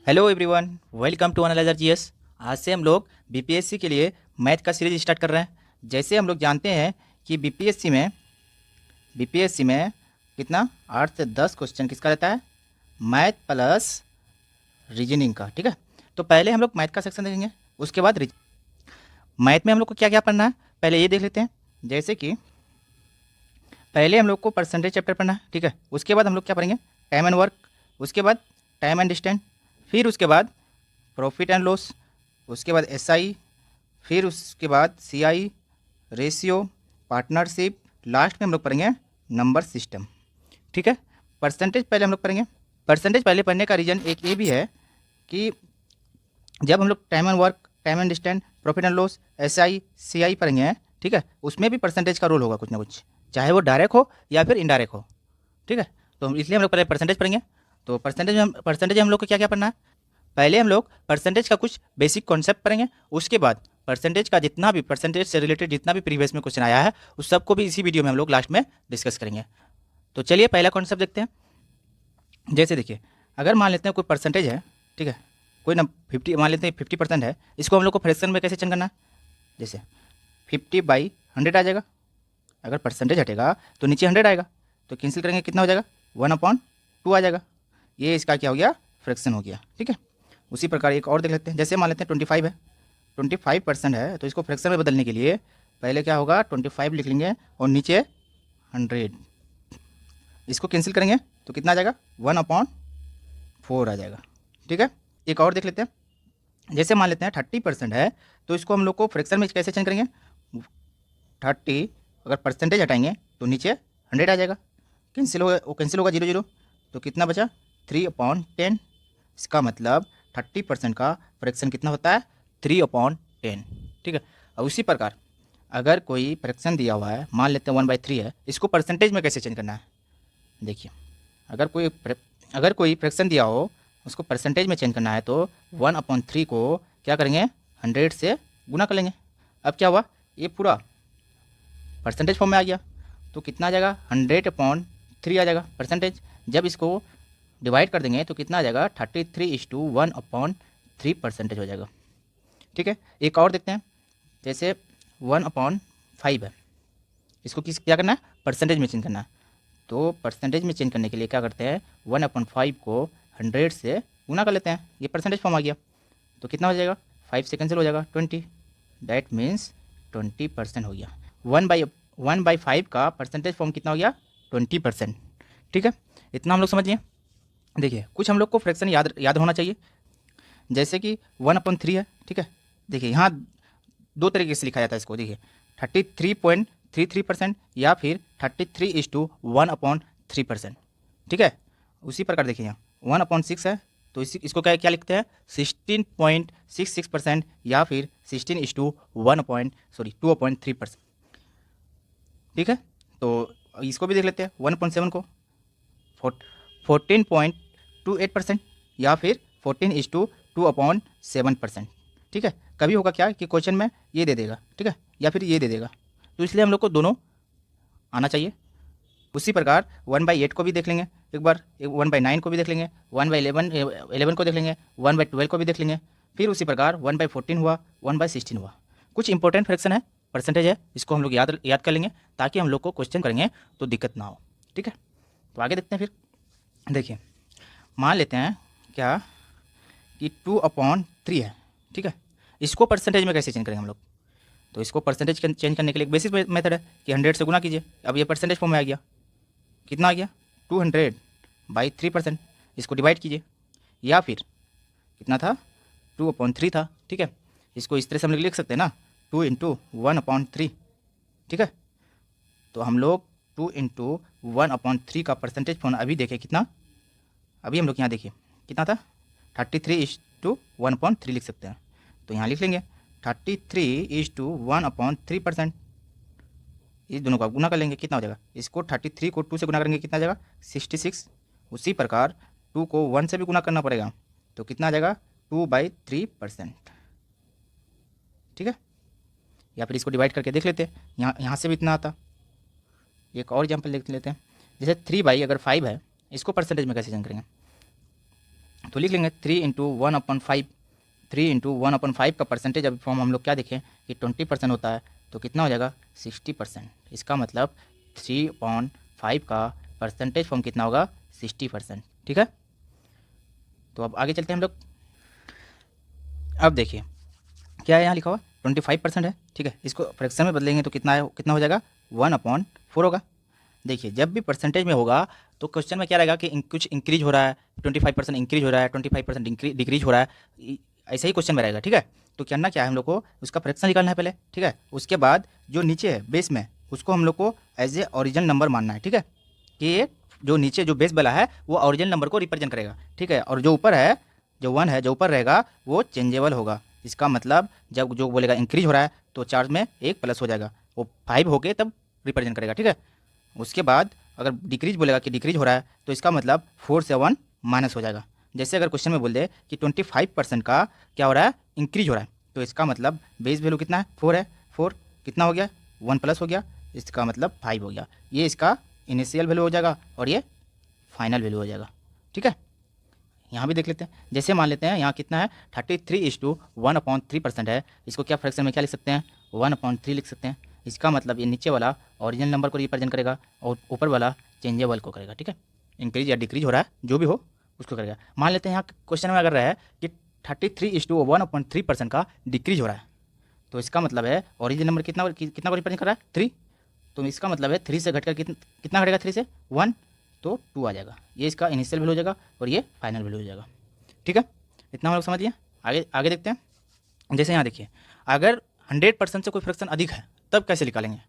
Hello everyone, welcome to Analyser GS. आज से हम लोग बीपीएससी के लिए मैथ का सीरीज स्टार्ट कर रहे हैं। जैसे हम लोग जानते हैं कि बीपीएससी में कितना 8 से 10 क्वेश्चन किसका रहता है, मैथ प्लस रीजनिंग का। ठीक है, तो पहले हम लोग मैथ का सेक्शन देखेंगे, उसके बाद मैथ में हम लोग को क्या क्या पढ़ना है पहले ये देख लेते हैं। जैसे कि पहले हम लोग को परसेंटेज चैप्टर पढ़ना है, ठीक है। उसके बाद हम लोग क्या पढ़ेंगे, टाइम एंड वर्क, उसके बाद टाइम एंड डिस्टेंस, फिर उसके बाद प्रॉफिट एंड लॉस, उसके बाद एसआई, फिर उसके बाद सीआई, रेशियो, पार्टनरशिप, लास्ट में हम लोग पढ़ेंगे नंबर सिस्टम। ठीक है, परसेंटेज पहले हम लोग पढ़ेंगे। परसेंटेज पहले पढ़ने का रीज़न एक ये भी है कि जब हम लोग time and work, time and distance, profit and loss, SI, CI पढ़ेंगे, ठीक है, उसमें भी परसेंटेज का रोल होगा कुछ ना कुछ, चाहे वो डायरेक्ट हो या फिर इनडायरेक्ट हो। ठीक है, तो इसलिए हम लोग पहले परसेंटेज पढ़ेंगे। तो परसेंटेज हम लोग को क्या क्या पढ़ना है, पहले हम लोग परसेंटेज का कुछ बेसिक कॉन्सेप्ट पढ़ेंगे। उसके बाद परसेंटेज का जितना भी परसेंटेज से रिलेटेड जितना भी प्रीवियस में क्वेश्चन आया है उस सबको भी इसी वीडियो में हम लोग लास्ट में डिस्कस करेंगे। तो चलिए पहला कॉन्सेप्ट देखते हैं। जैसे देखिए, अगर मान लेते हैं कोई परसेंटेज है, ठीक है, कोई ना 50 मान लेते हैं 50% है, इसको हम लोग को फ्रैक्शन में कैसे चेंज करना है। जैसे 50/100 आ जाएगा, अगर परसेंटेज हटेगा तो नीचे 100 आएगा, तो कैंसिल करेंगे कितना हो जाएगा, 1/2 आ जाएगा। ये इसका क्या हो गया, फ्रैक्शन हो गया। ठीक है, उसी प्रकार एक और देख लेते हैं। जैसे मान लेते हैं 25 है, 25% है, तो इसको फ्रैक्शन में बदलने के लिए पहले क्या होगा, 25 लिख लेंगे और नीचे 100, इसको कैंसिल करेंगे तो कितना आ जाएगा, 1/4 आ जाएगा। ठीक है, एक और देख लेते हैं। जैसे मान लेते हैं 30% है, तो इसको हम लोग को फ्रैक्शन में कैसे चेंज करेंगे, 30 अगर परसेंटेज हटाएंगे तो नीचे 100 आ जाएगा, कैंसिल होगा, वो कैंसिल होगा 0 0, तो कितना बचा 3/10। इसका मतलब 30% का फ्रैक्शन कितना होता है, 3/10। ठीक है, और उसी प्रकार अगर कोई फ्रैक्शन दिया हुआ है, मान लेते हैं 1/3 है, इसको परसेंटेज में कैसे चेंज करना है। देखिए, अगर कोई फ्रैक्शन दिया हो उसको परसेंटेज में चेंज करना है तो 1/3 को क्या करेंगे, 100 से गुना कर लेंगे। अब क्या हुआ, ये पूरा परसेंटेज फॉर्म में आ गया, तो कितना आ जाएगा, 100/3 आ जाएगा परसेंटेज। जब इसको डिवाइड कर देंगे तो कितना आ जाएगा, 33:1/3 परसेंटेज हो जाएगा। ठीक है, एक और देखते हैं। जैसे 1/5 है, इसको क्या करना है, परसेंटेज में चेंज करना है। तो परसेंटेज में चेंज करने के लिए क्या करते हैं, 1/5 को 100 से गुना कर लेते हैं, ये परसेंटेज फॉर्म आ गया। तो कितना हो जाएगा, 5 से कैंसिल हो जाएगा 20, दैट मीन्स 20% हो गया। 1/5 का परसेंटेज फॉर्म कितना हो गया, 20%। ठीक है, इतना हम लोग समझ गए। देखिए, कुछ हम लोग को फ्रैक्शन याद याद होना चाहिए। जैसे कि 1/3 है, ठीक है। देखिए यहाँ दो तरीके से लिखा जाता है इसको। देखिए 33.33% या फिर 33:1/3%। ठीक है, उसी प्रकार देखिए यहाँ 1/6 है, तो इसको क्या क्या लिखते हैं, 16.66% या फिर 2/3%। ठीक है, तो इसको भी देख लेते हैं 1/7 को 14.28% या फिर 14:2/7%। ठीक है, कभी होगा क्या कि क्वेश्चन में ये दे देगा, ठीक है, या फिर ये दे देगा, तो इसलिए हम लोग को दोनों आना चाहिए। उसी प्रकार 1/8 को भी देख लेंगे एक बार, 1/9 को भी देख लेंगे, 1/11 को देख लेंगे, 1/12 को भी देख लेंगे। फिर उसी प्रकार 1/14 हुआ, 1/16 हुआ। कुछ इंपॉर्टेंट फ्रैक्शन है, परसेंटेज है, इसको हम लोग याद याद कर लेंगे ताकि हम लोग को क्वेश्चन करेंगे तो दिक्कत ना हो। ठीक है, तो आगे देखते हैं। फिर देखिए, मान लेते हैं क्या कि 2/3 है, ठीक है, इसको परसेंटेज में कैसे चेंज करेंगे हम लोग। तो इसको परसेंटेज चेंज करने के लिए एक बेसिक मेथड है कि 100 से गुना कीजिए। अब ये परसेंटेज फॉर्म में आ गया, कितना आ गया, 200/3%। इसको डिवाइड कीजिए, या फिर कितना था, 2/3 था। ठीक है, इसको इस तरह से हम लोग लिख सकते हैं ना, 2 × 1/3। ठीक है, तो हम लोग 2 × 1/3 का परसेंटेज फॉर्म अभी देखें कितना, अभी हम लोग यहाँ देखिए कितना था, 33:1/3 लिख सकते हैं। तो यहाँ लिख लेंगे 33:1/3%। इस दोनों का गुना कर लेंगे, कितना हो जाएगा, इसको 33 को 2 से गुना करेंगे कितना आ जाएगा, 66। उसी प्रकार 2 को 1 से भी गुना करना पड़ेगा, तो कितना आ जाएगा, 2/3%। ठीक है, या फिर इसको डिवाइड करके देख लेते हैं, यहाँ से भी इतना आता। एक और एग्जाम्पल देख लेते हैं। जैसे 3/5 है, इसको परसेंटेज में कैसे चेंज करेंगे। तो लिख लेंगे 3 × 1/5। 3 × 1/5 का परसेंटेज अभी फॉर्म हम लोग क्या देखें कि 20% होता है, तो कितना हो जाएगा 60%। इसका मतलब 3/5 का परसेंटेज फॉर्म कितना होगा 60%। ठीक है, तो अब आगे चलते हैं हम लोग। अब देखिए क्या है, यहाँ लिखा हुआ 25% है। ठीक है, इसको फ्रैक्शन में बदलेंगे तो कितना हो जाएगा 1/4 होगा। देखिए जब भी परसेंटेज में होगा तो क्वेश्चन में क्या रहेगा कि कुछ इंक्रीज हो रहा है, 25% इंक्रीज हो रहा है, 25% डिक्रीज हो रहा है, ऐसा ही क्वेश्चन में रहेगा। ठीक है, तो करना क्या है हम लोग को उसका फ्रैक्शन निकालना है पहले। ठीक है, उसके बाद जो नीचे है बेस में उसको हम लोग को एज ए ओरिजिनल नंबर मानना है। ठीक है, कि ये जो नीचे जो बेस वाला है वो ओरिजिनल नंबर को रिप्रेजेंट करेगा। ठीक है, और जो ऊपर है जो 1 है जो ऊपर रहेगा वो चेंजेबल होगा। इसका मतलब जब जो बोलेगा इंक्रीज हो रहा है तो 4 में 1 प्लस हो जाएगा, वो 5 होके तब रिप्रेजेंट करेगा। ठीक है, उसके बाद अगर डिक्रीज बोलेगा कि डिक्रीज हो रहा है तो इसका मतलब 4 से 1 माइनस हो जाएगा। जैसे अगर क्वेश्चन में बोल दे कि 25% का क्या हो रहा है इंक्रीज हो रहा है, तो इसका मतलब बेस वैल्यू कितना है 4 है, 4 कितना हो गया 1 प्लस हो गया, इसका मतलब 5 हो गया। ये इसका इनिशियल वैल्यू हो जाएगा और ये फाइनल वैल्यू हो जाएगा। ठीक है, यहाँ भी देख लेते हैं। जैसे मान लेते हैं यहाँ कितना है 33:1/3% है, इसको क्या फ्रैक्शन में क्या लिख सकते हैं 1/3 लिख सकते हैं। इसका मतलब ये नीचे वाला ओरिजिनल नंबर को रिप्रेजेंट करेगा और ऊपर वाला चेंजेबल को करेगा। ठीक है, इंक्रीज या डिक्रीज हो रहा है जो भी हो उसको करेगा। मान लेते हैं यहाँ क्वेश्चन में अगर रहा है कि 33:1/3% का डिक्रीज हो रहा है, तो इसका मतलब है ओरिजिनल नंबर कितना कितना को रिप्रेजेंट कर रहा है 3, तो इसका मतलब है 3 से घटकर कितना घटेगा 3 से 1, तो 2 आ जाएगा। ये इसका इनिशियल वैल्यू हो जाएगा और ये फाइनल वैल्यू हो जाएगा। ठीक है, इतना हम लोग समझ लिए। आगे आगे देखते हैं। जैसे यहाँ देखिए अगर 100% से कोई फ्रैक्शन अधिक है तब कैसे निकालेंगे।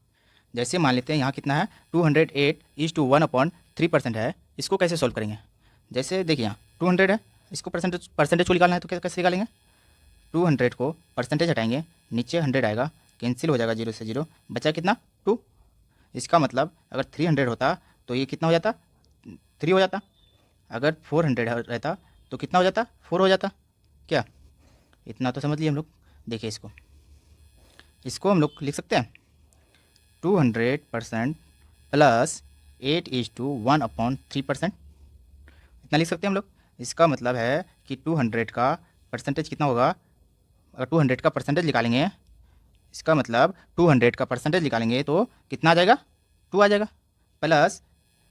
जैसे मान लेते हैं यहाँ कितना है 208:1/3% है, इसको कैसे सॉल्व करेंगे। जैसे देखिए यहाँ 200 है, इसको परसेंटेज को निकालना है तो कैसे निकालेंगे। 200 को परसेंटेज हटाएंगे, नीचे 100 आएगा, कैंसिल हो जाएगा 0 से 0, बचा कितना 2। इसका मतलब अगर 300 होता तो ये कितना हो जाता 3 हो जाता। अगर 400 रहता तो कितना हो जाता 4 हो जाता। क्या इतना तो समझ लिए हम लोग। देखिए इसको हम लोग लिख सकते हैं 200% प्लस 8:1/3%, इतना लिख सकते हैं हम लोग। इसका मतलब है कि 200 का परसेंटेज कितना होगा, अगर 200 का परसेंटेज निकालेंगे, इसका मतलब 200 का परसेंटेज निकालेंगे तो कितना आ जाएगा 2 आ जाएगा, प्लस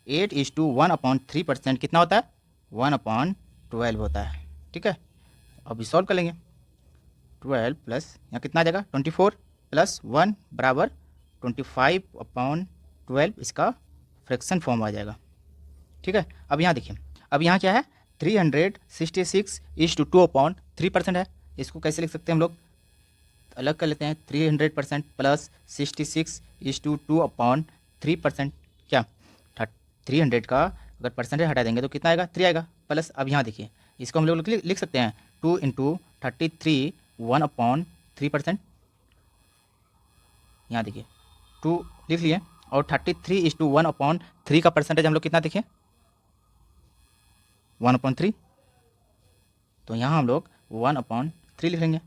8:1/3% कितना होता है 1/12 होता है। ठीक है, अब सॉल्व कर लेंगे। 12 प्लस यहाँ कितना आ जाएगा 24 प्लस 1 बराबर 25/12, इसका फ्रैक्शन फॉर्म आ जाएगा। ठीक है, अब यहाँ देखिए अब यहाँ क्या है 366:2/3% है, इसको कैसे लिख सकते हैं हम लोग, अलग कर लेते हैं। 300% प्लस 66:2/3%, क्या 300 का अगर परसेंटेज हटा देंगे तो कितना आएगा 3 आएगा, प्लस अब यहाँ देखिए इसको हम लोग लिख सकते हैं 2 × 33 1/3%। यहाँ देखिए 2 लिख लिए और 33:1/3 का परसेंटेज हम लोग कितना देखें 1/3, तो यहाँ हम लोग 1/3 लिख लेंगे।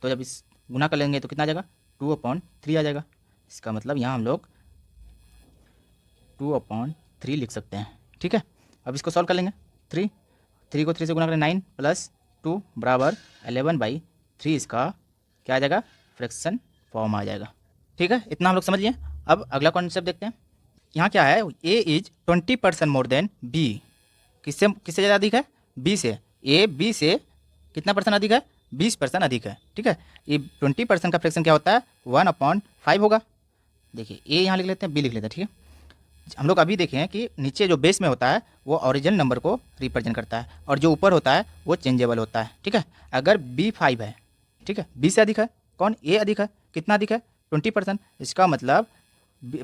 तो जब इस गुना कर लेंगे तो कितना आ जाएगा 2/3 आ जाएगा। इसका मतलब यहाँ हम लोग 2/3 लिख सकते हैं। ठीक है, अब इसको सॉल्व कर लेंगे। 3 को 3 से गुना करें 9 प्लस 2 बराबर 11/3, इसका क्या आ जाएगा फ्रैक्शन फॉर्म आ जाएगा। ठीक है, इतना हम लोग समझ लिए। अब अगला कॉन्सेप्ट देखते हैं। यहाँ क्या है ए इज 20% मोर देन बी, किससे किससे ज़्यादा अधिक है बी से। ए बी से कितना परसेंट अधिक है 20% अधिक है। ठीक है, ये 20% का फ्रैक्शन क्या होता है 1/5 होगा। देखिए ए यहाँ लिख लेते हैं, बी लिख लेते हैं। ठीक है, हम लोग अभी देखें कि नीचे जो बेस में होता है वो ओरिजिनल नंबर को रिप्रेजेंट करता है और जो ऊपर होता है वो चेंजेबल होता है। ठीक है, अगर बी 5 है, ठीक है बी से अधिक है, कौन ए अधिक है, कितना अधिक है 20%, इसका मतलब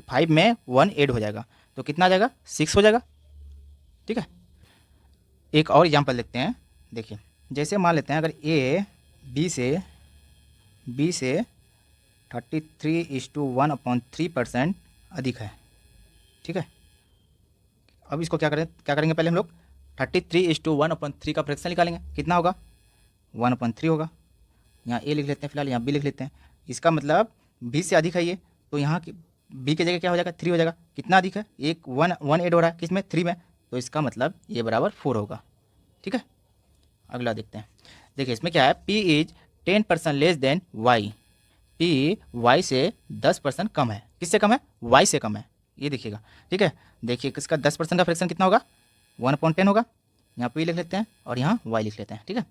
5 में 1 ऐड हो जाएगा तो कितना आ जाएगा 6 हो जाएगा। ठीक है, एक और एग्जांपल देखते हैं। देखिए जैसे मान लेते हैं अगर ए बी से 33:1/3% अधिक है। ठीक है, अब इसको क्या करेंगे पहले हम लोग 33:1/3 का फ्रैक्शन निकालेंगे, कितना होगा 1/3 होगा। यहाँ ए लिख लेते हैं, फिलहाल यहाँ बी लिख लेते हैं। इसका मतलब बी से अधिक है ये, तो यहाँ की बी की जगह क्या हो जाएगा 3 हो जाएगा। कितना अधिक है एक 1 ऐड हो रहा है किसमें 3 में, तो इसका मतलब ये बराबर 4 होगा। ठीक है, अगला देखते हैं। देखिए इसमें क्या है, P is 10% less than Y। P Y से 10% कम है। किससे कम है? Y से कम है। ये देखिएगा, ठीक है। देखिए किसका 10% का फ्रैक्शन कितना होगा? 1/10 होगा। यहाँ P लिख लेते हैं और यहाँ Y लिख लेते हैं, ठीक है।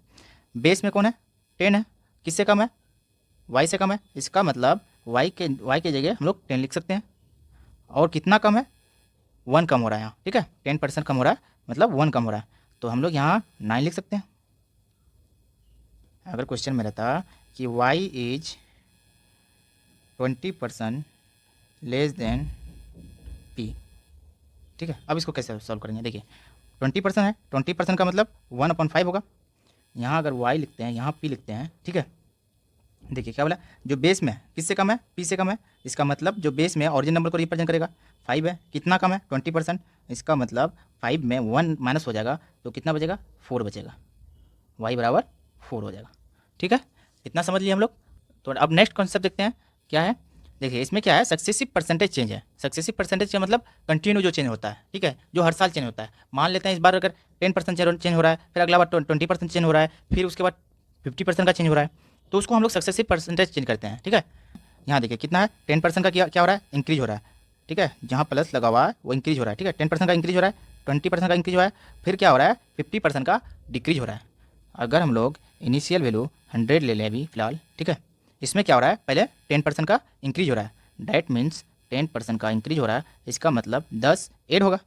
बेस में कौन है? 10 है। किससे कम है? Y से कम है। इसका मतलब Y के जगह हम लोग 10 लिख सकते हैं। और कितना कम है? 1 कम हो रहा है यहाँ, ठीक है। 10% कम हो रहा है, मतलब 1 कम हो रहा है, तो हम लोग यहाँ 9 लिख सकते हैं। अगर क्वेश्चन में रहता कि Y is 20% less than P, ठीक है। अब इसको कैसे सॉल्व करेंगे? देखिए 20% है, 20% का मतलब 1/5 होगा। यहाँ अगर Y लिखते हैं, यहाँ P लिखते हैं, ठीक है। देखिए क्या बोला, जो बेस में है किससे कम है? P से कम है। इसका मतलब जो बेस में ओरिजिन नंबर को रिप्रेजेंट करेगा 5 है। कितना कम है? 20%। इसका मतलब 5 में 1 माइनस हो जाएगा, तो कितना बचेगा? 4 बचेगा। Y बराबर 4 हो जाएगा, ठीक है। इतना समझ लिए हम लोग। तो अब नेक्स्ट कॉन्सेप्ट देखते हैं क्या है। देखिए इसमें क्या है, सक्सेसिव परसेंटेज चेंज है। सक्सेसिव परसेंटेज का मतलब कंटिन्यू जो चेंज होता है, ठीक है, जो हर साल चेंज होता है। मान लेते हैं इस बार अगर 10% चेंज हो रहा है, फिर अगला बार 20% चेंज हो रहा है, फिर उसके बाद 50% का चेंज हो रहा है, तो उसको हम लोग सक्सेसिव परसेंटेज चेंज करते हैं, ठीक है। यहाँ देखिए कितना है, 10% का क्या हो रहा है? इंक्रीज हो रहा है, ठीक है। जहाँ प्लस लगा हुआ है वो इंक्रीज हो रहा है, ठीक है। 10% का इंक्रीज हो रहा है, 20% का इंक्रीज हो रहा है, फिर क्या हो रहा है? 50% का डिक्रीज हो रहा है। अगर हम लोग इनिशियल वैल्यू 100 ले लें अभी फिलहाल, ठीक है, इसमें क्या हो रहा है? पहले 10% का इंक्रीज हो रहा है, डैट मीन्स 10% का इंक्रीज हो रहा है। इसका मतलब 10 ऐड होगा,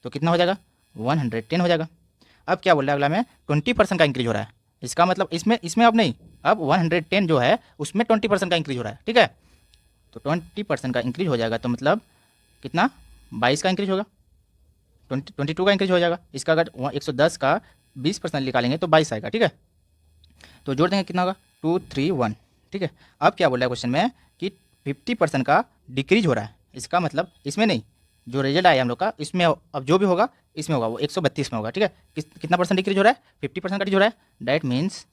तो कितना हो जाएगा? 110 हो जाएगा। अब क्या बोल रहा है अगला में? 20% का इंक्रीज हो रहा है। इसका मतलब इसमें इसमें अब नहीं, अब 110 जो है उसमें 20% का इंक्रीज हो रहा है, ठीक है। तो 20% का इंक्रीज हो जाएगा, तो मतलब कितना? 22 का इंक्रीज होगा, 22 का इंक्रीज हो जाएगा। इसका अगर 110 का 20% निकालेंगे तो 22 आएगा, ठीक है। तो जोड़ देंगे, कितना होगा? 231, ठीक है। अब क्या बोल रहा है क्वेश्चन में कि 50% का डिक्रीज हो रहा है। इसका मतलब इसमें नहीं, जो रिजल्ट आया हम लोग का इसमें, अब जो भी होगा इसमें होगा, वो 132 में होगा, ठीक है। कितना परसेंट डिक्रीज हो रहा है? 50% का डिक्रीज हो रहा है। डैट मीन्स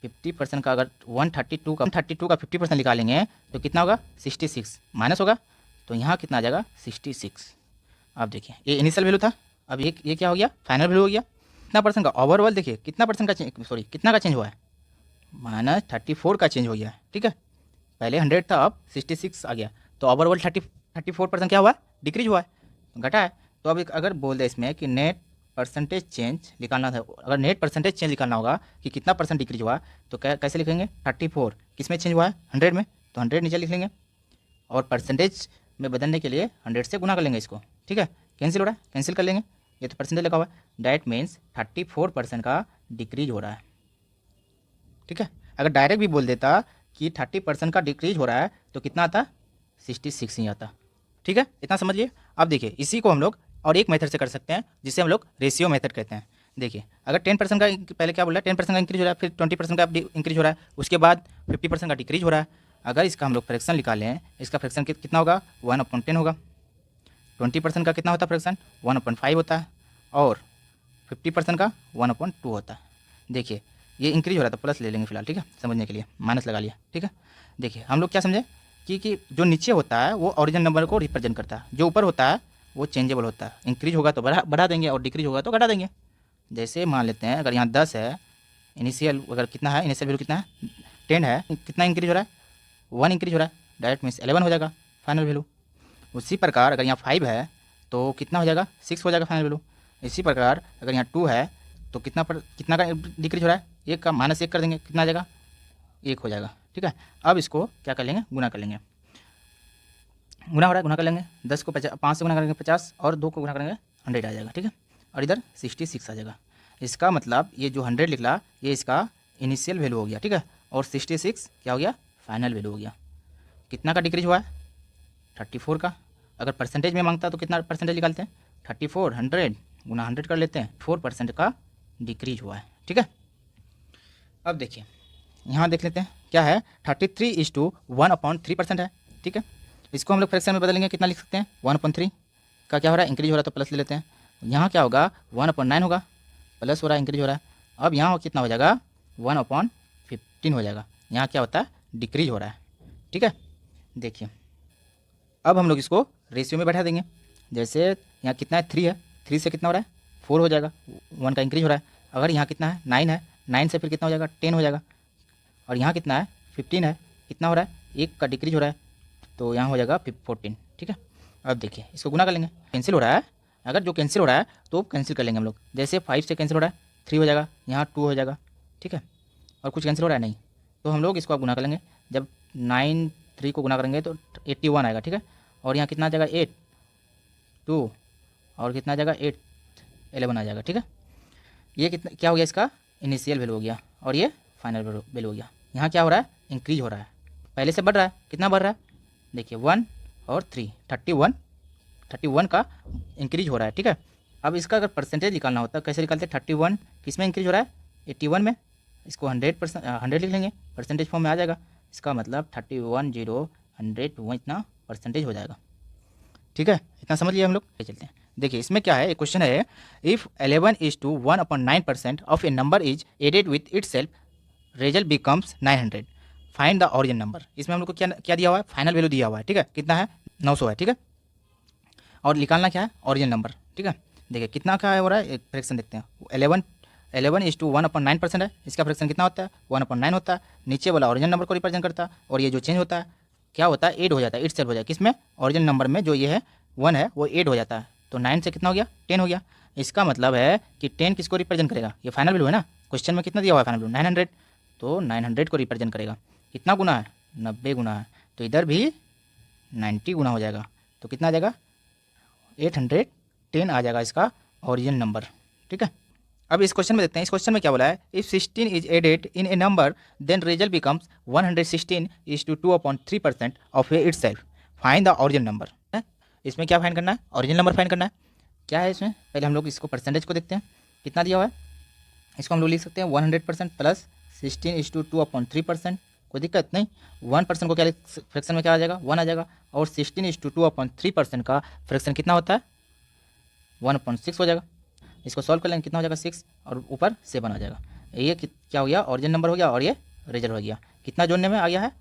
50% का अगर 132 का 50% निकालेंगे तो कितना होगा? 66 माइनस होगा, तो यहाँ कितना आ जाएगा? 66। अब देखिए ये इनिशियल वैल्यू था, अब ये क्या हो गया? फाइनल वैल्यू हो गया। कितना परसेंट का? ओवरऑल देखिए कितना परसेंट का चेंज, सॉरी कितना का चेंज हुआ है? -34 का चेंज हो गया है, ठीक है। पहले 100 था, अब 66 आ गया, तो ओवरऑल 34% क्या हुआ है? डिक्रीज हुआ है, घटा है। तो अब अगर बोल दे इसमें कि नेट परसेंटेज चेंज निकालना था, अगर नेट परसेंटेज चेंज निकालना होगा कि कितना परसेंट डिक्रीज हुआ, तो कैसे लिखेंगे? 34 किस में चेंज हुआ है? 100 में, तो 100 नीचे लिख लेंगे, और परसेंटेज में बदलने के लिए 100 से गुना कर लेंगे इसको, ठीक है। कैंसिल हो रहा है, कैंसिल कर लेंगे, ये तो परसेंटेज लगा हुआ है। डैट मीन्स 34% का डिक्रीज हो रहा है, ठीक है। अगर डायरेक्ट भी बोल देता कि 30% का डिक्रीज हो रहा है, तो कितना आता? 66 ही आता, ठीक है। इतना समझिए। अब देखिए इसी को हम लोग और एक मेथड से कर सकते हैं, जिसे हम लोग रेशियो मेथड कहते हैं। देखिए अगर 10% का पहले क्या बोल रहा है? 10% का इंक्रीज हो रहा है, फिर 20% का इंक्रीज हो रहा है, उसके बाद 50% का डिक्रीज हो रहा है। अगर इसका हम लोग फ्रैक्शन निकालें, इसका फ्रैक्शन कितना होगा? 1/10 होगा। 20% का कितना होता है फ्रैक्शन? 1/5 होता है, और 50% का 1/2 होता है। देखिए ये इंक्रीज हो रहा था, प्लस ले लेंगे फिलहाल, ठीक है, समझने के लिए माइनस लगा लिया, ठीक है। देखिए हम लोग क्या समझे कि जो नीचे होता है वो ओरिजिनल नंबर को रिप्रेजेंट करता है, जो ऊपर होता है वो चेंजेबल होता है। इंक्रीज होगा तो बढ़ा देंगे, और डिक्रीज होगा तो घटा देंगे। जैसे मान लेते हैं अगर यहाँ 10 है इनिशियल, अगर कितना है इनिशियल वैल्यू, कितना है? 10 है, कितना इंक्रीज हो रहा है? 1 इंक्रीज हो रहा है, डायरेक्ट मीन्स 11 हो जाएगा फाइनल वैल्यू। उसी प्रकार अगर यहाँ 5 है तो कितना हो जाएगा? 6 हो जाएगा फाइनल वैल्यू। इसी प्रकार अगर यहाँ 2 है तो कितना का डिक्रीज हो रहा है? 1 का, -1 कर देंगे, कितना आ जाएगा? 1 हो जाएगा, ठीक है। अब इसको क्या कर लेंगे? गुना कर लेंगे। गुना हो रहा है, गुना कर लेंगे। 10 को 5 से गुना करेंगे 50, और 2 को गुना करेंगे 100 आ जाएगा, ठीक है। और इधर 66 आ जाएगा। इसका मतलब ये जो 100 निकला ये इसका इनिशियल वैल्यू हो गया, ठीक है। और 66 क्या हो गया? फाइनल वैल्यू हो गया। कितना का डिक्रीज हुआ है? 34 का। अगर परसेंटेज में मांगता तो कितना परसेंटेज निकालते हैं? 34, 100 गुना 100 कर लेते हैं, 4% का डिक्रीज हुआ है, ठीक है। अब देखिए यहाँ देख लेते हैं क्या है। 33:1/3% है, ठीक है। इसको हम लोग फ्रैक्शन में बदलेंगे, कितना लिख सकते हैं? 1/3 का क्या हो रहा है? इंक्रीज हो रहा है, तो प्लस ले लेते हैं। यहाँ क्या होगा? 1/9 होगा, प्लस हो रहा है, इंक्रीज हो रहा है। अब यहाँ कितना हो जाएगा? 1/15 हो जाएगा। यहाँ क्या होता है? डिक्रीज हो रहा है, ठीक है। देखिए अब हम लोग इसको रेशियो में बैठा देंगे। जैसे यहाँ कितना है? 3 है, 3 से कितना हो रहा है? 4 हो जाएगा, 1 का इंक्रीज हो रहा है। अगर यहाँ कितना है? 9 है, 9 से फिर कितना हो जाएगा 10 हो जाएगा, और यहाँ कितना है 15 है, कितना हो रहा है 1 का डिक्रीज हो रहा है, तो यहाँ हो जाएगा 14। ठीक है, अब देखिए इसको गुना कर लेंगे, कैंसिल हो रहा है, अगर जो कैंसिल हो रहा है तो कैंसिल कर लेंगे हम लोग। जैसे 5 से कैंसिल हो रहा है 3 हो जाएगा, यहाँ 2 हो जाएगा। ठीक है, और कुछ कैंसिल हो रहा है नहीं, तो हम लोग इसको अब गुना कर लेंगे। जब 9 3 को गुना करेंगे तो 81 आएगा। ठीक है, और यहाँ कितना आ जाएगा 8 2, और कितना आ जाएगा 8 11 आ जाएगा। ठीक है, ये कितना क्या हो गया, इसका इनिशियल वैल्यू हो गया, और ये फाइनल वैल्यू हो गया। यहाँ क्या हो रहा है, इंक्रीज हो रहा है, पहले से बढ़ रहा है, कितना बढ़ रहा है देखिए 1 और 3 31 का इंक्रीज हो रहा है। ठीक है, अब इसका अगर परसेंटेज निकालना होता है कैसे निकालते हैं, 31 किस में इंक्रीज हो रहा है 81 में, इसको 100% 100 लिख लेंगे, परसेंटेज फॉर्म में आ जाएगा, इसका मतलब 31 0 100 वो इतना परसेंटेज हो जाएगा। ठीक है, इतना समझ लिया हम लोग, चलते हैं। देखिए इसमें क्या है, एक क्वेश्चन है, if 11 is two 1/9% of a number is added with itself, result becomes 900, find the origin number. इसमें हम लोग को क्या क्या दिया हुआ है, फाइनल वैल्यू दिया हुआ है। ठीक है, कितना है 900 है। ठीक है, और निकालना क्या है ऑरिजिन नंबर। ठीक है, देखिए कितना क्या हो रहा है, एक फ्रैक्शन देखते हैं, 11 इज टू 1/9% है, इसका फ्रैक्शन कितना होता है 1/9 होता है, नीचे वाला ऑरिजिन नंबर को रिप्रेजेंट करता है, और ये जो चेंज होता है क्या होता है ऐड हो जाता है, इट सेल्फ हो जाता है, किसमें ऑरिजिन नंबर में, जो ये है 1 है वो ऐड हो जाता है, तो 9 से कितना हो गया 10 हो गया। इसका मतलब है कि 10 किसको रिप्रेजेंट करेगा, ये फाइनल वैल्यू है ना, क्वेश्चन में कितना दिया हुआ है फाइनल वैल्यू 900, तो 900 को रिप्रेजेंट करेगा। कितना गुना है 90 गुना है, तो इधर भी 90 गुना हो जाएगा, तो कितना आ जाएगा 810 आ जाएगा इसका ओरिजिन नंबर। ठीक है, अब इस क्वेश्चन में देखते हैं, इस क्वेश्चन में क्या बोला है, if 16 is added in a number then result becomes 116 is two 2/3% of itself, find the origin number. इसमें क्या फाइंड करना है, ओरिजिन नंबर फाइंड करना है। क्या है इसमें, पहले हम लोग इसको परसेंटेज को देखते हैं, कितना दिया हुआ है, इसको हम लोग लिख सकते हैं 100% प्लस 16 इज टू 2/3%, कोई दिक्कत नहीं। 1% को क्या फ्रैक्शन में क्या आ जाएगा 1 आ जाएगा, और 16 इज टू 2/3% का फ्रैक्शन कितना होता है 1/6 हो जाएगा। इसको सॉल्व कर लेंगे, कितना हो जाएगा 6, और ऊपर 7 आ जाएगा। ये क्या हो गया ओरिजिन नंबर हो गया, और ये रिजल्ट हो गया। कितना जोड़ने में आ गया है,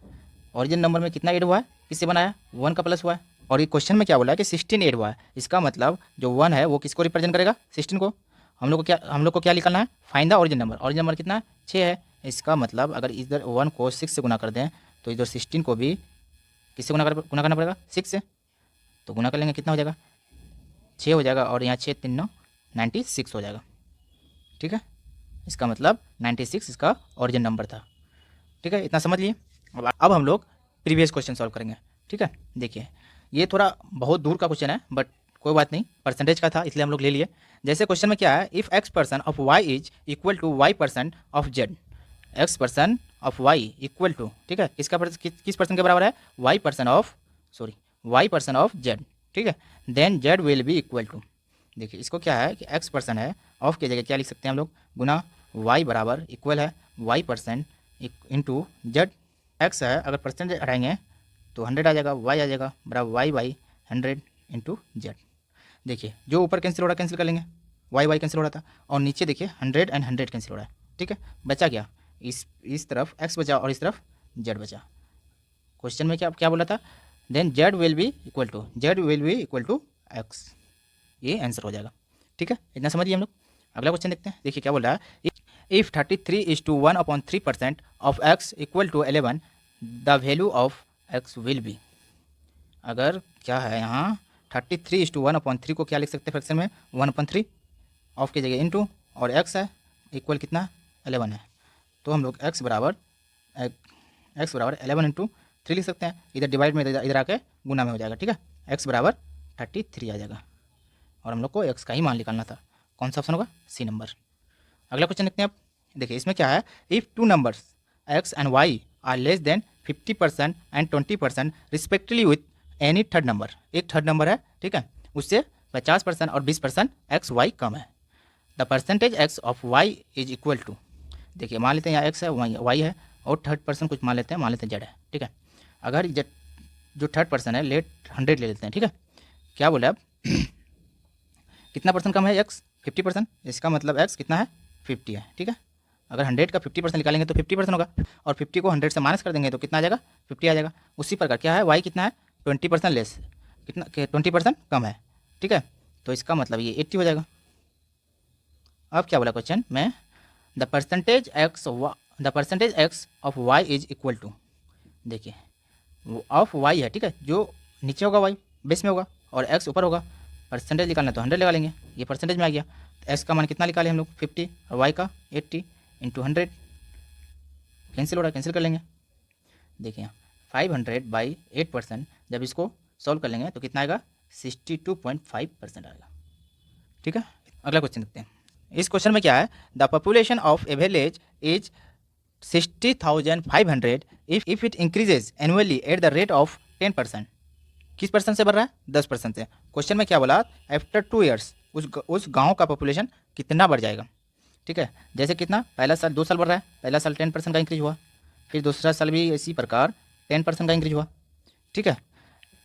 ओरिजिन नंबर में कितना ऐड हुआ है, किससे बनाया 1 का प्लस हुआ है, और ये क्वेश्चन में क्या बोला है कि 16 ऐड हुआ है, इसका मतलब जो 1 है वो किसको रिप्रेजेंट करेगा 16 को। हम लोग को क्या निकालना है, find the origin number. Origin number कितना है 6 है, इसका मतलब अगर इधर 1 को 6 से गुना कर दें तो इधर 16 को भी किससे गुना करना पड़ेगा 6 से, तो गुना कर लेंगे, कितना हो जाएगा 6 हो जाएगा, और यहाँ 6 3 9 96 हो जाएगा। ठीक है, इसका मतलब 96 इसका ओरिजिन नंबर था। ठीक है, इतना समझ लिए। अब हम लोग प्रीवियस क्वेश्चन सॉल्व करेंगे। ठीक है, देखिए ये थोड़ा बहुत दूर का क्वेश्चन है, बट कोई बात नहीं, परसेंटेज का था इसलिए हम लोग ले लिए। जैसे क्वेश्चन में क्या है, if x% of y is equal to y% of z, x% of y equal to, ठीक है, किस परसेंट के बराबर है y% ऑफ z। ठीक है, then z will be equal to, देखिए इसको क्या है कि x% है, ऑफ की जगह क्या लिख सकते हैं हम लोग गुना y बराबर इक्वल है y% इंटू z। x है, अगर परसेंटेज हटाएंगे तो 100 आ जाएगा, y आ जाएगा बराबर y 100 इंटू z। देखिए जो ऊपर कैंसिल हो रहा है कैंसिल कर लेंगे, y कैंसिल हो रहा था, और नीचे देखिए 100 एंड 100 कैंसिल हो रहा है। ठीक है, बचा क्या, इस तरफ x बचा और इस तरफ z बचा। क्वेश्चन में क्या बोला था, then z will be equal to x, ये आंसर हो जाएगा। ठीक है, इतना समझिए हम लोग। अगला क्वेश्चन देखते हैं, देखिए क्या बोल रहा है, if 33 is two 1/3% of x equal to 11 the value of x will be. अगर क्या है यहाँ 33 इज टू 1/3 को क्या लिख सकते हैं फ्रैक्शन में 1/3, ऑफ की जगह इंटू, और x है इक्वल कितना 11 है, तो हम लोग x बराबर 11 इंटू 3 लिख सकते हैं, इधर डिवाइड में इधर आके गुना में हो जाएगा। ठीक है, x बराबर 33 आ जाएगा, और हम लोग को x का ही मान निकालना था, कौन सा ऑप्शन होगा सी नंबर। अगला क्वेश्चन देखते हैं आप, देखिए इसमें क्या है, if two numbers x and y are less than 50% and 20% respectively with any third number, एक थर्ड नंबर है, ठीक है, उससे 50% और 20% एक्स वाई कम है, the percentage X of Y is equal to, देखिए मान लेते हैं यहाँ एक्स है वाई है, और थर्ड पर्सन कुछ मान लेते हैं जेड है। ठीक है, अगर जो थर्ड पर्सन है लेट 100 ले लेते हैं। ठीक है, क्या बोले अब कितना परसेंट कम है एक्स 50%, इसका मतलब एक्स कितना है 50 है। ठीक है, अगर 100 का 50% निकालेंगे तो 50% होगा, और 50 को 100 से माइनस कर देंगे तो कितना आ जाएगा 50 आ जाएगा। उसी प्रकार क्या है वाई कितना है 20% लेस, कितना 20% कम है। ठीक है, तो इसका मतलब ये 80 हो जाएगा। अब क्या बोला क्वेश्चन में, the percentage X of Y is equal to, देखिए ऑफ वाई है, ठीक है, जो नीचे होगा वाई बेस में होगा और एक्स ऊपर होगा। परसेंटेज निकालना तो 100 लगा लेंगे, ये परसेंटेज में आ गया। तो एक्स का मान कितना निकाले हम लोग 50 और वाई का 80 इंटू 100, कैंसिल हो रहा है, कैंसिल कर लेंगे। देखिए यहाँ 500/8%, जब इसको सॉल्व कर लेंगे तो कितना आएगा 62.5% आएगा। ठीक है, अगला क्वेश्चन देखते हैं। इस क्वेश्चन में क्या है, the population of A village is 60,500 if it increases annually at the rate of 10%। किस परसेंट से बढ़ रहा है, 10% से। क्वेश्चन में क्या बोला, आफ्टर 2 ईयर्स उस गांव का पॉपुलेशन कितना बढ़ जाएगा। ठीक है, जैसे कितना, पहला साल 2 साल बढ़ रहा है, पहला साल 10% का इंक्रीज हुआ, फिर दूसरा साल भी इसी प्रकार 10% का इंक्रीज हुआ। ठीक है,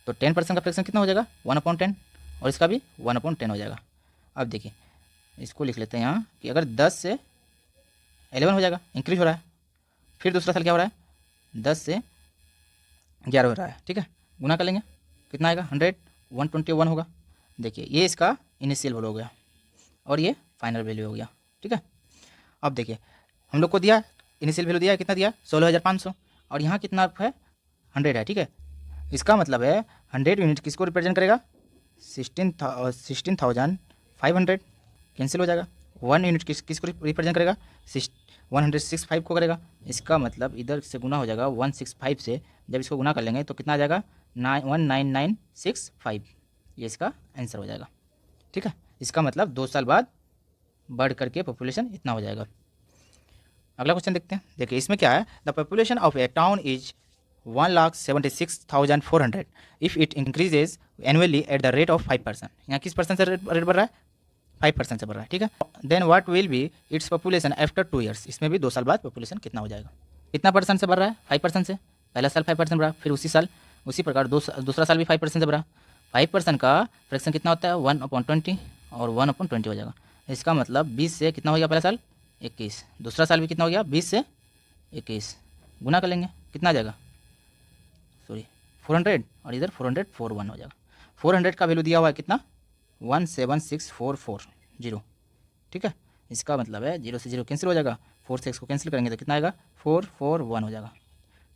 तो 10% का फ्रैक्शन कितना हो जाएगा 1/10 और इसका भी 1/10 हो जाएगा। अब देखिए इसको लिख लेते हैं यहाँ कि अगर 10 से 11 हो जाएगा, इंक्रीज हो रहा है, फिर दूसरा साल क्या हो रहा है 10 से 11 हो रहा है। ठीक है, गुना कर लेंगे कितना आएगा 100, 121 होगा। देखिए ये इसका इनिशियल वैल्यू हो गया और ये फाइनल वैल्यू हो गया। ठीक है, अब देखिए हम लोग को दिया इनिशियल वैल्यू दिया है, कितना दिया 16,500 और यहाँ कितना है 100 है। ठीक है, इसका मतलब है 100 यूनिट किसको रिप्रेजेंट करेगा 16,500, कैंसिल हो जाएगा। 1 यूनिट किसको रिप्रेजेंट करेगा 165 को करेगा। इसका मतलब इधर से गुना हो जाएगा 165 से, जब इसको गुना कर लेंगे तो कितना आ जाएगा 19965, ये इसका आंसर हो जाएगा। ठीक है, इसका मतलब 2 साल बाद बढ़ करके पॉपुलेशन इतना हो जाएगा। अगला क्वेश्चन देखते हैं। देखिए इसमें क्या है, the population of A town is 1,76,400 if it increases annually at the rate of 5%। यहाँ किस परसेंट से रेट बढ़ रहा है 5% से बढ़ रहा है। ठीक है, then what will be its population after 2 years. इसमें भी 2 साल बाद पॉपुलेशन कितना हो जाएगा, कितना परसेंट से बढ़ रहा है 5% से, पहला साल 5% बढ़ा, फिर उसी साल उसी प्रकार दूसरा साल भी 5% से बढ़ा। 5% का फ्रैक्शन कितना होता है 1/20 और 1/20 हो जाएगा। इसका मतलब 20 से कितना हो गया पहला साल 21, दूसरा साल भी कितना हो गया 20 से 21, गुना कर लेंगे कितना आ जाएगा 400 और इधर 441 हो जाएगा। 400 का वैल्यू दिया हुआ है कितना 176,440। ठीक है, इसका मतलब है 0 से 0 कैंसिल हो जाएगा, 4 से x को कैंसिल करेंगे तो कितना आएगा 441 हो जाएगा।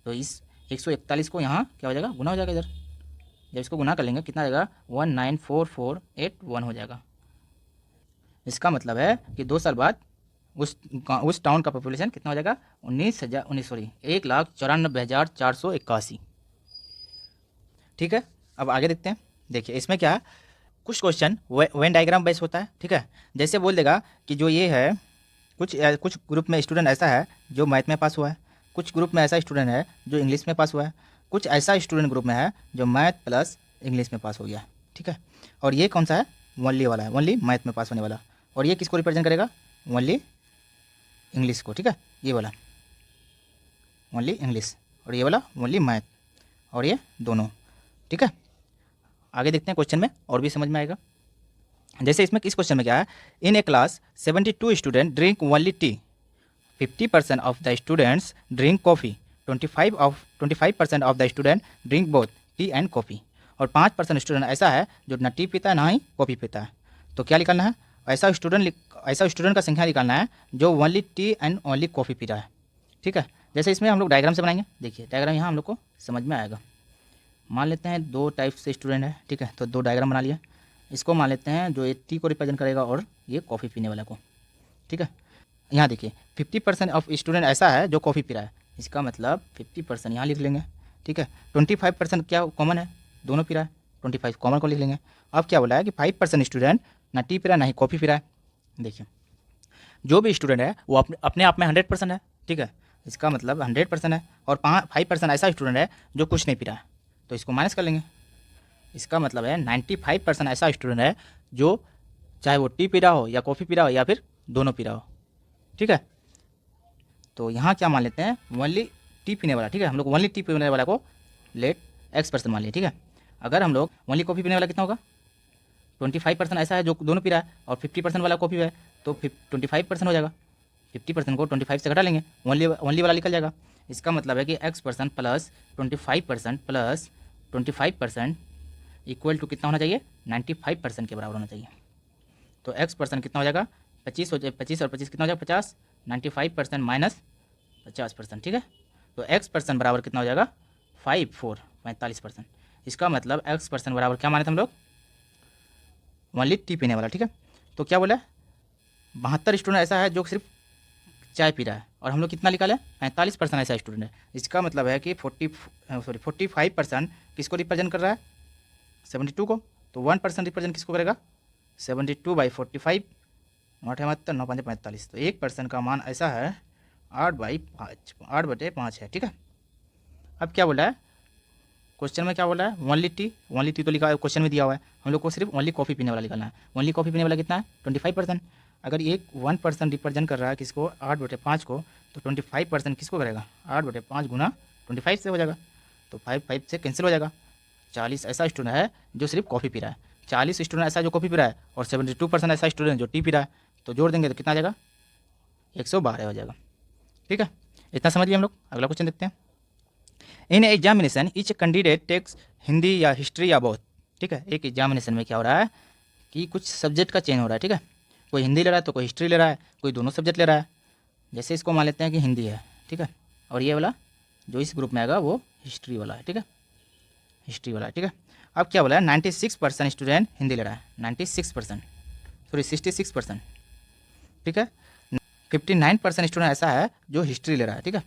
तो इस 141 को यहाँ क्या हो जाएगा गुना हो जाएगा, इधर जब इसको गुना कर लेंगे कितना आएगा 194,481 हो जाएगा। इसका मतलब है कि 2 साल बाद उस टाउन का पॉपुलेशन कितना हो जाएगा 1,94,481। ठीक है, अब आगे देखते हैं। देखिए इसमें क्या है, कुछ क्वेश्चन वेन डायग्राम बेस होता है। ठीक है, जैसे बोल देगा कि जो ये है कुछ ग्रुप में स्टूडेंट ऐसा है जो मैथ में पास हुआ है, कुछ ग्रुप में ऐसा स्टूडेंट है जो इंग्लिश में पास हुआ है, कुछ ऐसा स्टूडेंट ग्रुप में है जो मैथ प्लस इंग्लिश में पास हो गया। ठीक है, और ये कौन सा है ओनली वाला है, ओनली मैथ में पास होने वाला, और ये किसको रिप्रेजेंट करेगा ओनली इंग्लिश को। ठीक है, ये वाला ओनली इंग्लिश और ये वाला ओनली मैथ और ये दोनों। ठीक है, आगे देखते हैं क्वेश्चन में और भी समझ में आएगा। जैसे इसमें इस क्वेश्चन में क्या है, in a class 72 student drink only tea, 50% of the students drink coffee, 25% of the student drink both tea and coffee, और 5% स्टूडेंट ऐसा है जो ना टी पीता है ना ही कॉफ़ी पीता है। तो क्या निकालना है, ऐसा स्टूडेंट का संख्या निकालना है जो only T and only coffee P रहा है। ठीक है, जैसे इसमें हम लोग डायग्राम से बनाएंगे। देखिए डायग्राम यहाँ हम लोग को समझ में आएगा। मान लेते हैं 2 टाइप से स्टूडेंट है। ठीक है, तो 2 डायग्राम बना लिया। इसको मान लेते हैं जो ये टी को रिप्रेजेंट करेगा और ये कॉफ़ी पीने वाला को। ठीक है, यहाँ देखिए 50% ऑफ स्टूडेंट ऐसा है जो कॉफ़ी पी रहा है, इसका मतलब 50% यहाँ लिख लेंगे। ठीक है, 25% क्या कॉमन है, दोनों पी रहा है, 25 कॉमन को लिख लेंगे। अब क्या बोला है कि 5% स्टूडेंट ना टी पी रहा है ना ही कॉफ़ी पी रहा है। देखिए जो भी स्टूडेंट है वो अपने आप में 100% है। ठीक है, इसका मतलब 100% है, और 5% ऐसा स्टूडेंट है जो कुछ नहीं पी रहा है, तो इसको माइनस कर लेंगे। इसका मतलब है 95% ऐसा स्टूडेंट है जो चाहे वो टी पी रहा हो या कॉफ़ी पी रहा हो या फिर दोनों पी रहा हो। ठीक है, तो यहाँ क्या मान लेते हैं ओनली टी पीने वाला। ठीक है, हम लोग ओनली टी पीने वाला को लेट X% मान लिया। ठीक है, अगर हम लोग ओनली कॉफ़ी पीने वाला कितना होगा 25% ऐसा है जो दोनों पी रहा है, और 50% वाला कॉफ़ी है तो 25% हो जाएगा। 50% को 25 से घटा लेंगे, ओनली वाला निकल जाएगा। इसका मतलब है कि X% plus 25% plus 25% equal to कितना होना चाहिए 95% के बराबर होना चाहिए। तो X% कितना हो जाएगा 25 और 25 कितना हो जाएगा 50, 95% माइनस 50%, ठीक है। तो x% बराबर कितना हो जाएगा 45%। इसका मतलब x% बराबर क्या माने थे हम लोग, ओनली टी पीने वाला, ठीक है। तो क्या बोला, 72 स्टूडेंट ऐसा है जो सिर्फ चाय पी रहा है, और हम लोग कितना निकाले 45% ऐसा स्टूडेंट है। इसका मतलब है कि 45% किसको रिप्रेजेंट कर रहा है, 72 को। तो 1% रिप्रेजेंट किसको करेगा, 72/45, 8 है मतलब 9 5 45। तो 1% का मान ऐसा है 8/5, 8/5 है, ठीक है। अब क्या बोला है क्वेश्चन में, क्या बोला है ओनली टी तो लिखा क्वेश्चन में दिया हुआ है, हम लोग को सिर्फ ओनली कॉफ़ी पीने वाला निकालना है। ओनली कॉफ़ी पीने वाला कितना है 25%। अगर एक 1% रिप्रेजेंट कर रहा है किसको 8/5 को, तो 25% किसको करेगा 8/5 गुना 25 से हो जाएगा। तो 5 से कैंसिल हो जाएगा। 40 ऐसा स्टूडेंट है जो सिर्फ कॉफ़ी पी रहा है, 40 स्टूडेंट ऐसा जो कॉफ़ी पी रहा है, और 72% ऐसा स्टूडेंट जो टी पी रहा है। तो जोड़ देंगे तो कितना आ जाएगा 112 हो जाएगा, ठीक है। इतना समझ लिया हम लोग। अगला क्वेश्चन देखते हैं। In examination each candidate takes Hindi या हिस्ट्री या बोथ, ठीक है। एक एग्जामिनेशन में क्या हो रहा है कि कुछ सब्जेक्ट का चेंज हो रहा है, ठीक है। कोई हिंदी ले रहा है तो कोई हिस्ट्री ले रहा है, कोई दोनों सब्जेक्ट ले रहा है। जैसे इसको मान लेते हैं कि हिंदी है, ठीक है, और ये वाला जो इस ग्रुप में आएगा वो हिस्ट्री वाला है, ठीक है, हिस्ट्री वाला है, ठीक है। अब क्या बोला है 96% स्टूडेंट हिंदी ले रहा है, 96%, सॉरी 66%, ठीक है। 59% स्टूडेंट ऐसा है जो हिस्ट्री ले रहा है, ठीक है।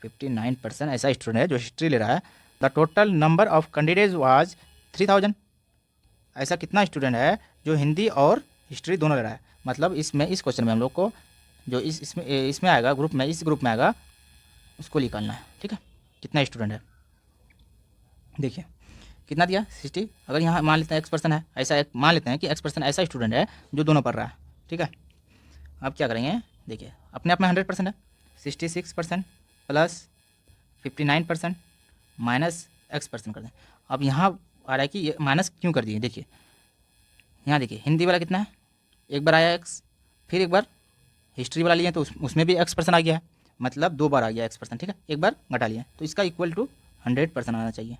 59% ऐसा स्टूडेंट है जो हिस्ट्री ले रहा है। The total number of candidates was 3000। ऐसा कितना स्टूडेंट है जो हिंदी और हिस्ट्री दोनों ले रहा है। मतलब इसमें इस क्वेश्चन में हम लोग को जो इसमें आएगा ग्रुप में, इस ग्रुप में आएगा उसको निकालना है, ठीक है। कितना स्टूडेंट है देखिए कितना दिया 60। अगर यहाँ मान लेते हैं x% है, ऐसा मान लेते हैं कि x% ऐसा स्टूडेंट है जो दोनों पढ़ रहा है, ठीक है। अब क्या करेंगे देखिए, अपने आप में 100% है, 66% प्लस 59% माइनस x% कर दें। अब यहाँ आ रहा है कि ये माइनस क्यों कर दिए, देखिए यहाँ देखिए हिंदी वाला कितना है, एक बार आया x, फिर एक बार हिस्ट्री वाला लिया तो उसमें भी x% आ गया है, मतलब 2 बार आ गया x%, ठीक है। एक बार घटा लिया तो इसका इक्वल टू 100% आना चाहिए,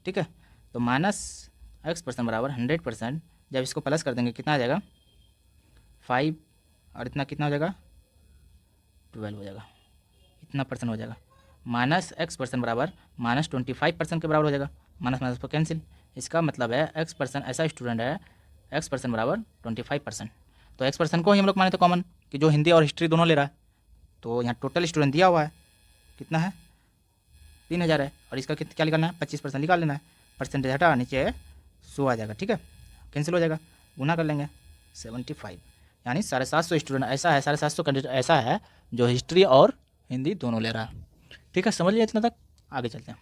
ठीक है। तो माइनस x% बराबर 100%। जब इसको प्लस कर देंगे कितना आ जाएगा 5, और इतना कितना हो जाएगा 12 हो जाएगा, इतना परसेंट हो जाएगा। माइनस x% बराबर माइनस 25% के बराबर हो जाएगा, माइनस माइनस पर कैंसिल। इसका मतलब है x% ऐसा स्टूडेंट है, x% बराबर 25%। तो x% को ही हम लोग माने थे कॉमन कि जो हिंदी और हिस्ट्री दोनों ले रहा है। तो यहाँ टोटल स्टूडेंट दिया हुआ है कितना है 3000 है, और इसका क्या निकालना है 25% निकाल लेना है। परसेंटेज हटा नीचे 100 आ जाएगा, ठीक है, कैंसिल हो जाएगा, गुना कर लेंगे 75, यानी 750 स्टूडेंट ऐसा है, 750 कैंडिडेट ऐसा है जो हिस्ट्री और हिंदी दोनों ले रहा है, ठीक है। समझ लिया इतना तक, आगे चलते हैं।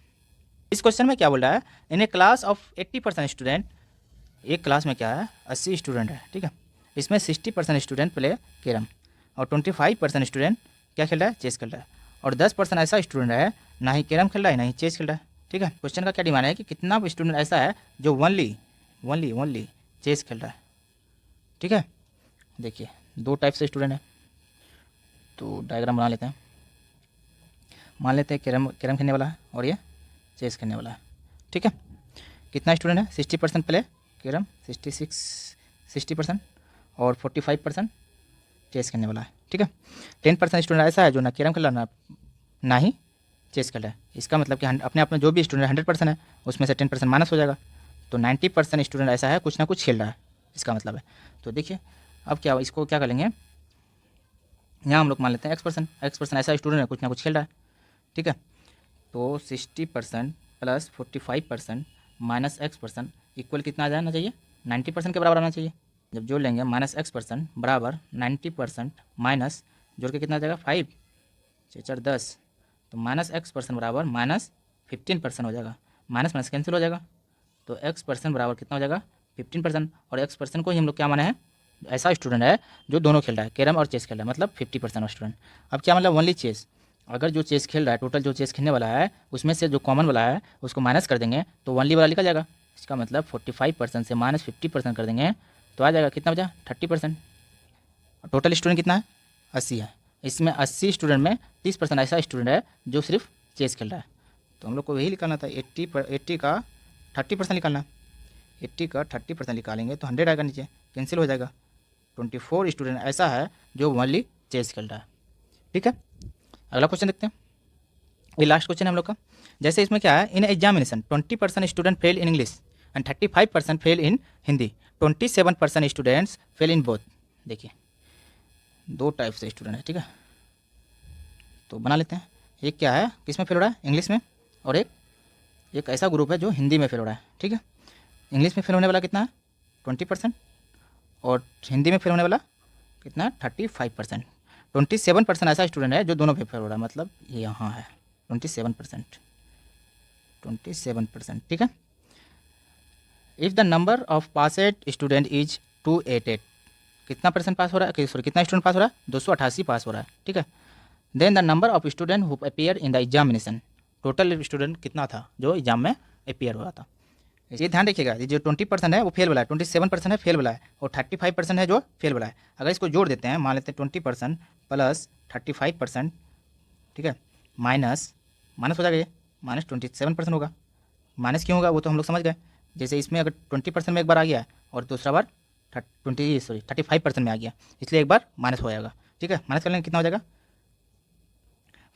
इस क्वेश्चन में क्या बोल रहा है, in a class of 80% student, एक क्लास में क्या है 80 स्टूडेंट है, ठीक है। इसमें 60% स्टूडेंट प्ले कैरम, और 25% स्टूडेंट क्या खेल रहा है चेस खेल रहा है, और 10% ऐसा स्टूडेंट है ना ही कैरम खेल रहा है ना ही चेस खेल रहा है, ठीक है। क्वेश्चन का क्या डिमांड है कि कितना स्टूडेंट ऐसा है जो ओनली चेस खेल रहा है, ठीक है। देखिए 2 टाइप से स्टूडेंट है, तो डायग्राम बना लेते हैं। मान लेते हैं कैरम खेलने वाला है और ये चेस खेलने वाला है, ठीक है। कितना स्टूडेंट है 60% प्ले कैरम, 60%, और 45% चेस खेलने वाला है, ठीक है। 10% स्टूडेंट ऐसा है जो ना कैरम खेल रहा ना ही चेस खेल रहा है। इसका मतलब कि अपने आप में जो भी स्टूडेंट 100% है उसमें से 10% माइनस हो जाएगा, तो 90% स्टूडेंट ऐसा है कुछ ना कुछ खेल रहा है, इसका मतलब है। तो देखिए अब क्या इसको क्या करेंगे, यहाँ हम लोग मान लेते हैं x% ऐसा स्टूडेंट है कुछ ना कुछ खेल रहा है, ठीक है। तो 60% प्लस 45% माइनस x% इक्वल कितना आ जाना चाहिए 90% के बराबर आना चाहिए। जब जोड़ लेंगे माइनस x% बराबर 90% माइनस जोड़ के कितना आ जाएगा 5 6 4 10, तो माइनस x% बराबर माइनस 15% हो जाएगा, माइनस माइनस कैंसिल हो जाएगा। तो x% बराबर कितना हो जाएगा 15%, और x% को ही हम लोग क्या माने हैं ऐसा स्टूडेंट है जो दोनों खेल रहा है कैरम और चेस खेल रहा है, मतलब 50% स्टूडेंट। अब क्या मतलब ओनली चेस, अगर जो चेस खेल रहा है टोटल जो चेस खेलने वाला है उसमें से जो कॉमन वाला है उसको माइनस कर देंगे तो ओनली वाला निकल जाएगा। इसका मतलब 45% से माइनस 50% कर देंगे तो आ जाएगा कितना बचा 30%। टोटल स्टूडेंट कितना है 80 है, इसमें 80 स्टूडेंट में 30% ऐसा स्टूडेंट है जो सिर्फ चेस खेल रहा है। तो हम लोग को यही निकालना था 80 का 30% निकालना, 80 का 30% निकालेंगे तो 100 आएगा, नीचे कैंसिल हो जाएगा। 24 स्टूडेंट ऐसा है जो ओनली चेस खेल रहा है। ठीक है, अगला क्वेश्चन देखते हैं, ये लास्ट क्वेश्चन है हम लोग का। जैसे इसमें क्या है, in examination 20% student fail in English and 35% fail in Hindi, 27% students fail in both. देखिए दो टाइप से स्टूडेंट है, ठीक है, तो बना लेते हैं। एक क्या है, किस में फेल हो रहा है, इंग्लिश में, और एक ऐसा ग्रुप है जो हिंदी में फेल हो रहा है, ठीक है। इंग्लिश में फेल होने वाला कितना है, 20%, और हिंदी में फेल होने वाला कितना है, 35%। 27% ऐसा स्टूडेंट है जो दोनों पे फेल हो रहा है, मतलब ये यहाँ है 27%, 27%, ठीक है। If the number of passed student is 288, कितना परसेंट पास हो रहा है, सॉरी कितना स्टूडेंट पास हो रहा है, 288 पास हो रहा है, ठीक है। Then the number of student who appear in the examination, total student कितना था जो एग्जाम में अपीयर हुआ था। ये ध्यान रखिएगा, ये जो 20% है वो फेल वाला है, 27% है फेल वाला है, और 35% है जो फेल वाला है। अगर इसको जोड़ देते हैं, मान लेते हैं 20% प्लस 35%, ठीक है, माइनस माइनस हो जाएगा, ये माइनस 27% होगा। माइनस क्यों होगा वो तो हम लोग समझ गए। जैसे इसमें अगर 20% में एक बार आ गया और दूसरा बार 35% में आ गया, इसलिए एक बार माइनस हो जाएगा, ठीक है। माइनस कर लेंगे कितना हो जाएगा,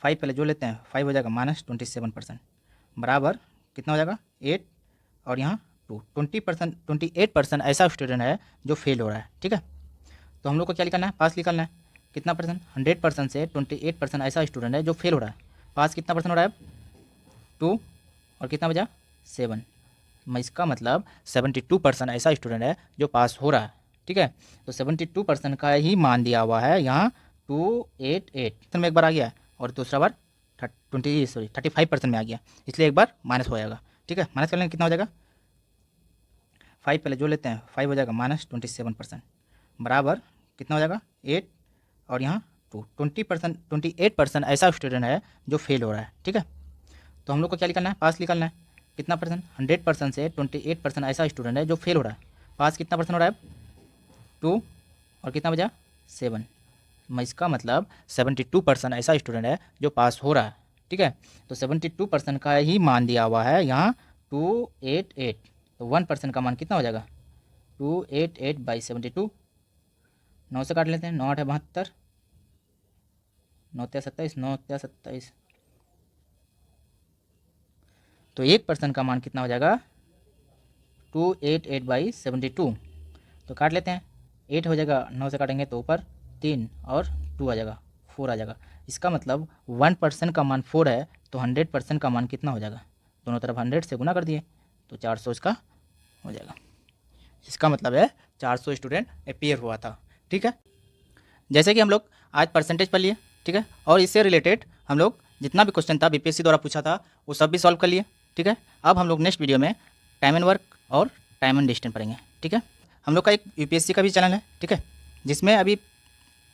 5 पहले जो लेते हैं, 5 हो जाएगा माइनस 27%, बराबर कितना हो जाएगा 8, और यहाँ 20%, 28% ऐसा स्टूडेंट है जो फेल हो रहा है, ठीक है। तो हम लोग को क्या निकालना है, पास निकालना है। कितना परसेंट, 100% से 28% ऐसा स्टूडेंट है जो फेल हो रहा है। पास कितना परसेंट हो रहा है, 2, और कितना बचा 7। इसका मतलब 72% ऐसा स्टूडेंट है जो पास हो रहा है, ठीक है। तो 72% का ही मान दिया हुआ है यहाँ 288 में एक बार आ गया, और दूसरा बार 35% में आ गया, इसलिए एक बार माइनस हो जाएगा, ठीक है। माइनस कर लेंगे कितना हो जाएगा, 5 पहले जो लेते हैं, 5 हो जाएगा माइनस 27%, बराबर कितना हो जाएगा 8, और यहाँ 20%, 28% ऐसा स्टूडेंट है जो फेल हो रहा है, ठीक है। तो हम लोग को क्या निकालना है, पास निकालना है। कितना परसेंट, 100% से 28% ऐसा स्टूडेंट है जो फेल हो रहा है। पास कितना परसेंट हो रहा है, 2, और कितना बचा 7। इसका मतलब 72% ऐसा स्टूडेंट है जो पास हो रहा है, ठीक है। तो 72% का ही मान दिया हुआ है यहाँ 288, तो 1% का मान कितना हो जाएगा, 288/72। 9 से काट लेते हैं, 9 8 है 72, 9 3 27, 9 3 27, तो 1% का मान कितना हो जाएगा, 288/72। तो काट लेते हैं, 8 हो जाएगा, 9 से काटेंगे तो ऊपर 3 और 2 आ जाएगा, 4 आ जाएगा। इसका मतलब 1% का मान 4 है, तो 100% का मान कितना हो जाएगा, दोनों तरफ 100 से गुना कर दिए तो 400 इसका हो जाएगा। इसका मतलब है 400 स्टूडेंट अपीयर हुआ था, ठीक है। जैसे कि हम लोग आज परसेंटेज पढ़ लिए, ठीक है, और इससे रिलेटेड हम लोग जितना भी क्वेश्चन था बीपीएससी द्वारा पूछा था वो सब भी सॉल्व कर लिए, ठीक है। अब हम लोग नेक्स्ट वीडियो में टाइम एंड वर्क और टाइम एंड डिस्टेंस पढ़ेंगे, ठीक है। हम लोग का एक यूपीएससी का भी चैनल है, ठीक है, जिसमें अभी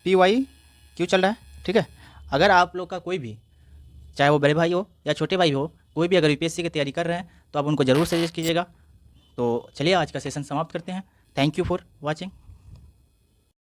PYQ चल रहा है, ठीक है। अगर आप लोग का कोई भी, चाहे वो बड़े भाई हो या छोटे भाई हो, कोई भी अगर यूपीएससी की तैयारी कर रहे हैं तो आप उनको ज़रूर सजेस्ट कीजिएगा। तो चलिए आज का सेशन समाप्त करते हैं। Thank you for watching.